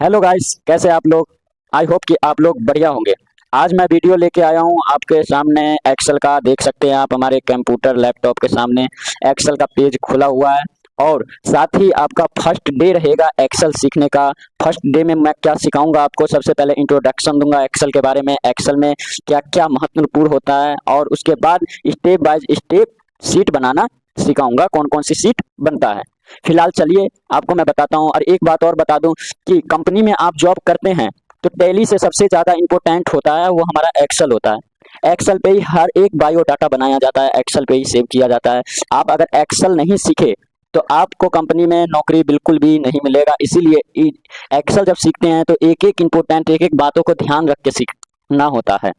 Hello guys, कैसे आप लोग। आई होप कि आप लोग बढ़िया होंगे। आज मैं वीडियो लेके आया हूँ आपके सामने एक्सेल का। देख सकते हैं आप हमारे कंप्यूटर लैपटॉप के सामने एक्सेल का पेज खुला हुआ है। और साथ ही आपका फर्स्ट डे रहेगा एक्सेल सीखने का। फर्स्ट डे में मैं क्या सिखाऊंगा आपको, सबसे पहले इंट्रोडक्शन दूंगा एक्सेल के बारे में, एक्सेल में क्या क्या महत्वपूर्ण होता है, और उसके बाद स्टेप बाय स्टेप सीट बनाना सिखाऊंगा, कौन कौन सी सीट बनता है। फिलहाल चलिए आपको मैं बताता हूँ। और एक बात और बता दूं कि कंपनी में आप जॉब करते हैं तो टैली से सबसे ज़्यादा इम्पोर्टेंट होता है वो हमारा एक्सेल होता है। एक्सेल पे ही हर एक बायोडाटा बनाया जाता है, एक्सेल पे ही सेव किया जाता है। आप अगर एक्सेल नहीं सीखे तो आपको कंपनी में नौकरी बिल्कुल भी नहीं मिलेगा। इसीलिए एक्सेल जब सीखते हैं तो एक एक इम्पोर्टेंट, एक एक बातों को ध्यान रख के सीखना होता है।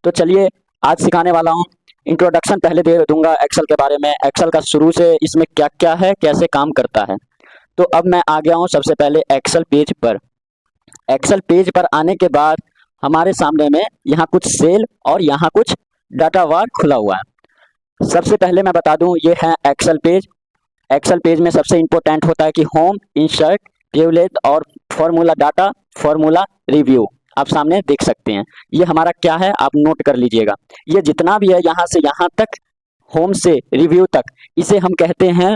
तो चलिए आज सिखाने वाला हूँ। इंट्रोडक्शन पहले दे दूंगा एक्सेल के बारे में, एक्सेल का शुरू से इसमें क्या क्या है, कैसे काम करता है। तो अब मैं आ गया हूँ सबसे पहले एक्सेल पेज पर। एक्सेल पेज पर आने के बाद हमारे सामने में यहाँ कुछ सेल और यहाँ कुछ डाटा बार खुला हुआ है। सबसे पहले मैं बता दूं, ये है एक्सेल पेज। एक्सेल पेज में सबसे इंपॉर्टेंट होता है कि होम, इंसर्ट, टेबलेट और फॉर्मूला डाटा, फॉर्मूला रिव्यू। आप सामने देख सकते हैं ये हमारा क्या है, आप नोट कर लीजिएगा। ये जितना भी है यहाँ से यहाँ तक, होम से रिव्यू तक, इसे हम कहते हैं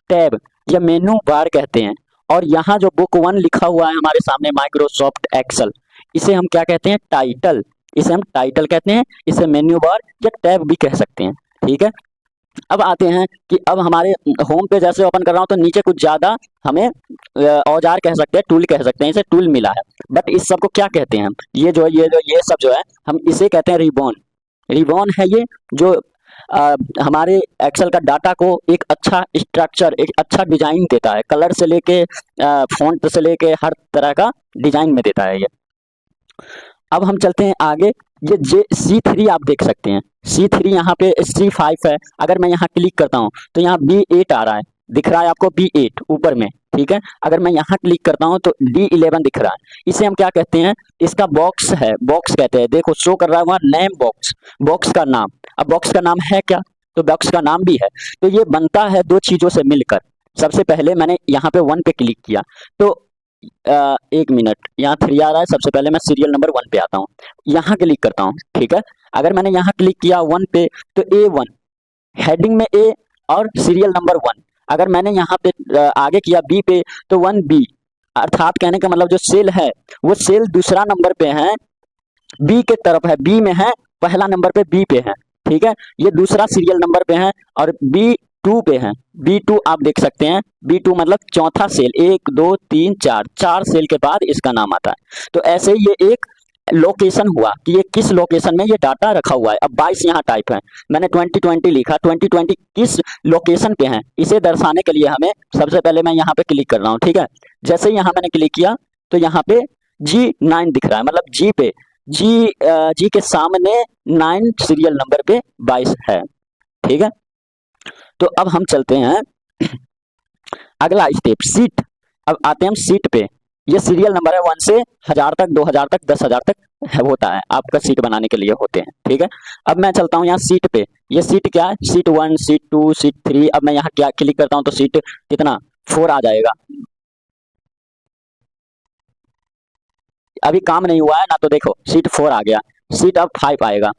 टैब या मेनू बार कहते हैं। और यहाँ जो बुक वन लिखा हुआ है हमारे सामने, माइक्रोसॉफ्ट एक्सेल, इसे हम क्या कहते हैं, टाइटल। इसे हम टाइटल कहते हैं, इसे मेन्यू बार या टैब भी कह सकते हैं। ठीक है। अब आते हैं कि अब हमारे होम पे जैसे ओपन कर रहा हूँ तो नीचे कुछ ज़्यादा हमें औजार कह सकते हैं, टूल कह सकते हैं, इसे टूल मिला है। बट इस सब को क्या कहते हैं हम, ये सब जो है हम इसे कहते हैं रिबॉन। रिबॉन है ये जो हमारे एक्सेल का डाटा को एक अच्छा स्ट्रक्चर, एक अच्छा डिजाइन देता है। कलर से लेके फॉन्ट से लेके हर तरह का डिजाइन में देता है ये। अब हम चलते हैं आगे। ये C3 आप देख सकते हैं। C3 यहाँ पे C5 है। अगर मैं यहाँ क्लिक करता हूँ तो यहाँ B8 आ रहा है, दिख रहा है आपको B8 ऊपर में। ठीक है। अगर मैं यहाँ क्लिक करता हूँ तो D11 दिख रहा है। इसे हम क्या कहते हैं, इसका बॉक्स है, बॉक्स कहते हैं। देखो शो कर रहा है वहाँ नेम बॉक्स, बॉक्स का नाम। अब बॉक्स का नाम है क्या, तो बॉक्स का नाम भी है। तो ये बनता है दो चीजों से मिलकर। सबसे पहले मैंने यहाँ पे 1 पे क्लिक किया तो एक मिनट, यहाँ 3 आ रहा है। सबसे पहले मैं सीरियल नंबर 1 पे आता हूँ, यहाँ क्लिक करता हूँ। ठीक है। अगर मैंने यहाँ क्लिक किया 1 पे तो A1, हेडिंग में A और सीरियल नंबर 1। अगर मैंने यहाँ पे आगे किया B पे तो 1B, अर्थात कहने का मतलब जो सेल है वो सेल दूसरा नंबर पे है, बी के तरफ है, बी में है, पहला नंबर पे बी पे है। ठीक है। ये दूसरा सीरियल नंबर पे है और B2 पे है। B2 आप देख सकते हैं, B2 मतलब चौथा सेल, 1 2 3 4, 4 सेल के बाद इसका नाम आता है। तो ऐसे ही ये एक लोकेशन हुआ कि ये किस लोकेशन में ये डाटा रखा हुआ है। अब 22 यहाँ टाइप है, मैंने 2020 लिखा, 2020 किस लोकेशन पे है इसे दर्शाने के लिए हमें सबसे पहले मैं यहाँ पे क्लिक कर रहा हूँ। ठीक है। जैसे ही यहाँ मैंने क्लिक किया तो यहाँ पे G9 दिख रहा है, मतलब जी पे, जी के सामने 9 सीरियल नंबर पे 22 है। ठीक है। तो अब हम चलते हैं अगला स्टेप, सीट। अब आते हैं हम सीट पे। ये सीरियल नंबर है 1 से 1000 तक, 2000 तक, 10,000 तक होता है, आपका सीट बनाने के लिए होते हैं। ठीक है। अब मैं चलता हूँ यहाँ सीट पे। ये सीट क्या है, सीट 1, सीट 2, सीट 3। अब मैं यहाँ क्या क्लिक करता हूँ तो सीट कितना 4 आ जाएगा। अभी काम नहीं हुआ है ना, तो देखो सीट 4 आ गया, सीट अब 5 आएगा।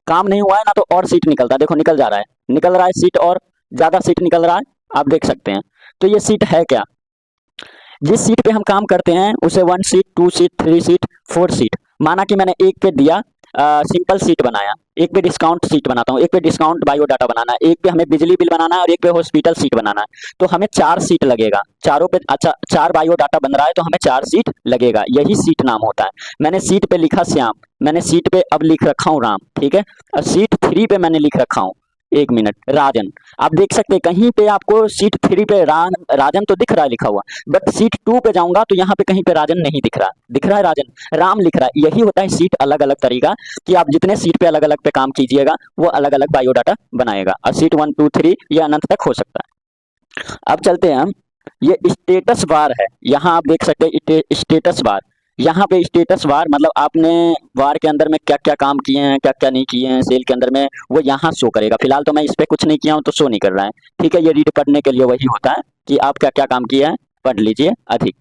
काम नहीं हुआ है ना, तो और सीट निकलता है, देखो निकल जा रहा है, निकल रहा है सीट, और ज्यादा सीट निकल रहा है, आप देख सकते हैं। तो ये सीट है क्या, जिस सीट पे हम काम करते हैं उसे 1 सीट, 2 सीट, 3 सीट, 4 सीट। माना कि मैंने एक पे दिया सिंपल सीट बनाया, एक पे डिस्काउंट सीट बनाता हूँ, एक पे डिस्काउंट बायोडाटा बनाना है, एक पे हमें बिजली बिल बनाना है और एक पे हॉस्पिटल सीट बनाना है। तो हमें 4 सीट लगेगा, चारों पे। अच्छा, 4 बायोडाटा बन रहा है तो हमें 4 सीट लगेगा, यही सीट नाम होता है। मैंने सीट पे लिखा श्याम, मैंने सीट पे अब लिख रखा हूँ राम। ठीक है। और सीट 3 पे मैंने लिख रखा हूँ, एक मिनट, राजन। आप देख सकते हैं कहीं पे आपको सीट 3 पे राजन तो दिख रहा है लिखा हुआ, बट सीट 2 पे जाऊंगा तो यहाँ पे कहीं पे राजन नहीं दिख रहा, दिख रहा है राजन, राम लिख रहा है। यही होता है सीट अलग अलग तरीका, कि आप जितने सीट पे अलग अलग पे काम कीजिएगा वो अलग अलग बायोडाटा बनाएगा। और सीट 1 2 3 ये अनंत तक हो सकता है। अब चलते हैं हम, ये स्टेटस बार है, यहाँ आप देख सकते हैं स्टेटस बार। यहाँ पे स्टेटस बार मतलब आपने बार के अंदर में क्या क्या काम किए हैं, क्या क्या नहीं किए हैं सेल के अंदर में, वो यहाँ शो करेगा। फिलहाल तो मैं इस पे कुछ नहीं किया हूँ तो शो नहीं कर रहा है। ठीक है। ये रीड करने के लिए वही होता है कि आप क्या क्या काम किए हैं पढ़ लीजिए अधिक।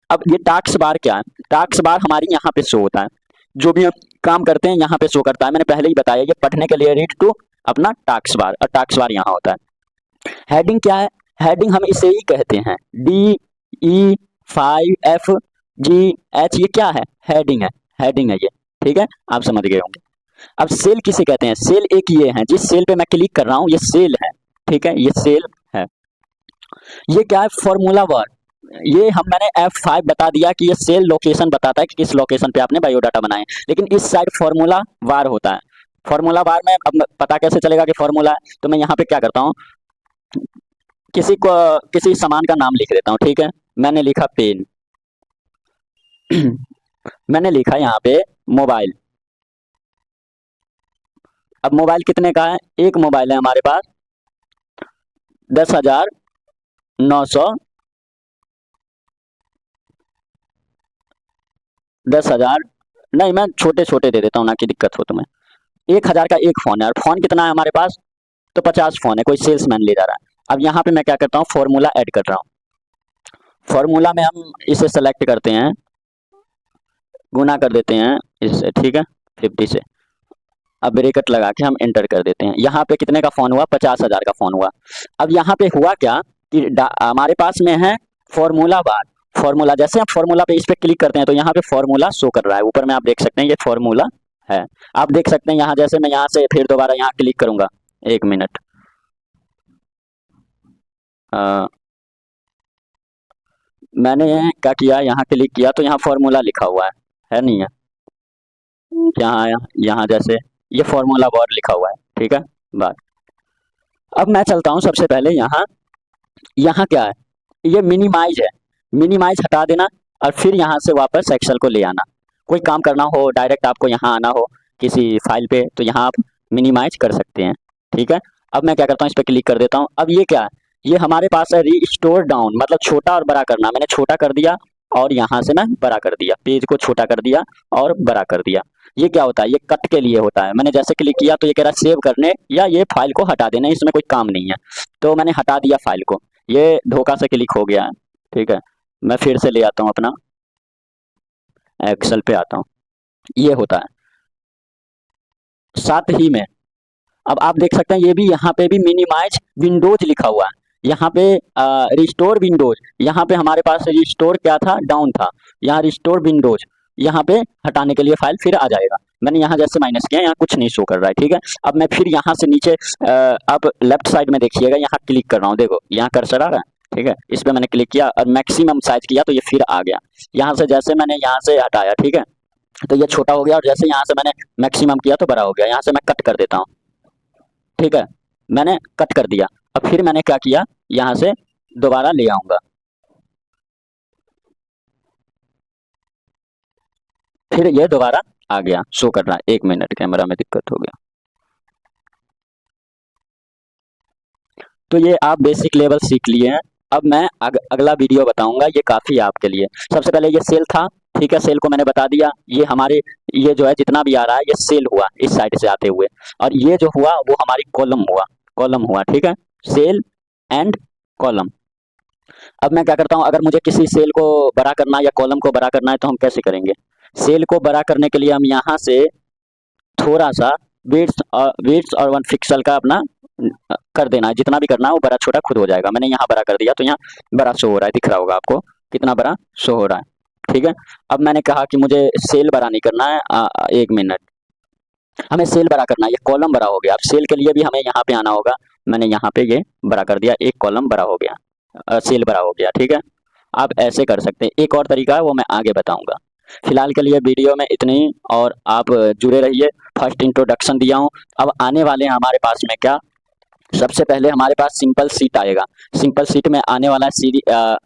अब ये टास्क बार क्या है? टास्क बार हमारी यहाँ पे शो होता है, जो भी हम काम करते हैं यहाँ पे शो करता है। मैंने पहले ही बताया ये पढ़ने के लिए रीड टू अपना टास्क बार, और टास्क बार यहाँ होता है। हेडिंग क्या है? हेडिंग हम इसे ही कहते हैं, DE5FGH, ये क्या है? हेडिंग है, हेडिंग है ये, ठीक है, आप समझ गए होंगे। अब सेल किसे कहते हैं? सेल एक ये है, जिस सेल पे मैं क्लिक कर रहा हूँ ये सेल है, ठीक है, ये सेल है। ये क्या है? Formula bar. ये मैंने F5 बता दिया कि ये सेल लोकेशन बताता है कि किस लोकेशन पे आपने बायोडाटा बनाए, लेकिन इस साइड फॉर्मूला बार होता है। फॉर्मूला बार में अब पता कैसे चलेगा कि फॉर्मूला है? तो मैं यहाँ पे क्या करता हूँ, किसी सामान का नाम लिख देता हूँ, ठीक है। मैंने लिखा पेन मैंने लिखा यहाँ पे मोबाइल। अब मोबाइल कितने का है? एक मोबाइल है हमारे पास 10,900 10,000 नहीं, मैं छोटे छोटे दे देता हूँ ना कि दिक्कत हो तुम्हें। 1,000 का एक फ़ोन है, और फ़ोन कितना है हमारे पास? तो 50 फ़ोन है, कोई सेल्समैन ले जा रहा है। अब यहाँ पे मैं क्या करता हूँ, फॉर्मूला ऐड कर रहा हूँ। फॉर्मूला में हम इसे सेलेक्ट करते हैं, गुना कर देते हैं इससे, ठीक है, 50 से। अब ब्रैकेट लगा के हम एंटर कर देते हैं। यहाँ पे कितने का फ़ोन हुआ? 50,000 का फ़ोन हुआ। अब यहाँ पे हुआ क्या कि हमारे पास में है फॉर्मूला बार। फॉर्मूला, जैसे हम फॉर्मूला पे इस पे क्लिक करते हैं तो यहाँ पे फॉर्मूला शो कर रहा है, ऊपर में आप देख सकते हैं ये फॉर्मूला है। आप देख सकते हैं यहाँ, जैसे मैं यहाँ से फिर दोबारा यहाँ क्लिक करूंगा, 1 मिनट, मैंने क्या किया, यहाँ क्लिक किया तो यहाँ फॉर्मूला लिखा हुआ है नहीं है? यहाँ यहाँ जैसे ये फॉर्मूला बार लिखा हुआ है, ठीक है बात। अब मैं चलता हूँ सबसे पहले यहाँ, यहाँ क्या है? ये मिनिमाइज है, मिनिमाइज हटा देना, और फिर यहाँ से वापस एक्सेल को ले आना। कोई काम करना हो, डायरेक्ट आपको यहाँ आना हो किसी फाइल पे, तो यहाँ आप मिनिमाइज कर सकते हैं, ठीक है। अब मैं क्या करता हूँ, इस पर क्लिक कर देता हूँ। अब ये क्या है? ये हमारे पास है रीस्टोर डाउन, मतलब छोटा और बड़ा करना। मैंने छोटा कर दिया और यहाँ से मैं बड़ा कर दिया, पेज को छोटा कर दिया और बड़ा कर दिया। ये क्या होता है? ये कट के लिए होता है। मैंने जैसे क्लिक किया तो ये कह रहा है सेव करने या ये फाइल को हटा देना, इसमें कोई काम नहीं है। तो मैंने हटा दिया फाइल को, ये धोखा से क्लिक हो गया है, ठीक है। मैं फिर से ले आता हूँ, अपना एक्सेल पे आता हूँ, ये होता है। साथ ही में अब आप देख सकते हैं ये भी, यहाँ पे भी मिनिमाइज विंडोज लिखा हुआ है। यहाँ पे रिस्टोर विंडोज, यहाँ पे हमारे पास रिस्टोर क्या था? डाउन था। यहाँ रिस्टोर विंडोज, यहाँ पे हटाने के लिए फाइल फिर आ जाएगा। मैंने यहाँ जैसे माइनस किया, यहाँ कुछ नहीं शो कर रहा है, ठीक है। अब मैं फिर यहाँ से नीचे अब लेफ्ट साइड में देखिएगा, यहाँ क्लिक कर रहा हूँ, देखो यहाँ कर्सर आ रहा है, ठीक है। इस पर मैंने क्लिक किया और मैक्सिमम साइज किया तो ये फिर आ गया। यहाँ से जैसे मैंने यहाँ से हटाया, ठीक है, तो ये छोटा हो गया, और जैसे यहाँ से मैंने मैक्सिमम किया तो बड़ा हो गया। यहाँ से मैं कट कर देता हूँ, ठीक है, मैंने कट कर दिया। अब फिर मैंने क्या किया, यहाँ से दोबारा ले आऊंगा, फिर ये दोबारा आ गया, शो कर रहा है। 1 मिनट, कैमरा में दिक्कत हो गया। तो ये आप बेसिक लेवल सीख लिए हैं। अब मैं अगला वीडियो बताऊंगा, ये काफ़ी आपके लिए। सबसे पहले ये सेल था, ठीक है, सेल को मैंने बता दिया। ये हमारे, ये जो है जितना भी आ रहा है ये सेल हुआ इस साइड से आते हुए, और ये जो हुआ वो हमारी कॉलम हुआ, कॉलम हुआ, ठीक है, सेल एंड कॉलम। अब मैं क्या करता हूँ, अगर मुझे किसी सेल को बड़ा करना है या कॉलम को बड़ा करना है तो हम कैसे करेंगे? सेल को बड़ा करने के लिए हम यहाँ से थोड़ा सा विड्थ और 1 पिक्सल का अपना कर देना है। जितना भी करना है वो बड़ा छोटा खुद हो जाएगा। मैंने यहाँ बड़ा कर दिया तो यहाँ बड़ा शो हो रहा है, दिख रहा होगा आपको कितना बड़ा शो हो रहा है, ठीक है। अब मैंने कहा कि मुझे सेल बड़ा नहीं करना है, 1 मिनट, हमें सेल बड़ा करना है, ये कॉलम बड़ा हो गया। अब सेल के लिए भी हमें यहाँ पे आना होगा। मैंने यहाँ पे ये बड़ा कर दिया, एक कॉलम बड़ा हो गया, सेल बड़ा हो गया, ठीक है। आप ऐसे कर सकते हैं। एक और तरीका है वो मैं आगे बताऊंगा। फिलहाल के लिए वीडियो में इतनी ही, और आप जुड़े रहिए। फर्स्ट इंट्रोडक्शन दिया हूँ। अब आने वाले हैं हमारे पास में क्या, सबसे पहले हमारे पास सिंपल सीट आएगा। सिंपल सीट में आने वाला है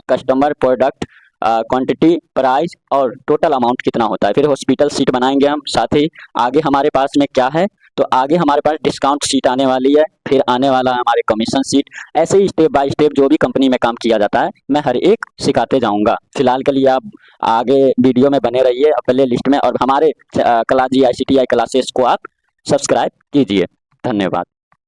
कस्टमर, प्रोडक्ट, क्वांटिटी, प्राइस और टोटल अमाउंट कितना होता है। फिर हॉस्पिटल सीट बनाएंगे हम। साथ ही आगे हमारे पास में क्या है, तो आगे हमारे पास डिस्काउंट सीट आने वाली है। फिर आने वाला है हमारे कमीशन सीट। ऐसे ही स्टेप बाय स्टेप जो भी कंपनी में काम किया जाता है मैं हर एक सिखाते जाऊंगा। फिलहाल के लिए आप आगे वीडियो में बने रहिए प्ले लिस्ट में, और हमारे क्लास GICTI क्लासेस को आप सब्सक्राइब कीजिए। धन्यवाद।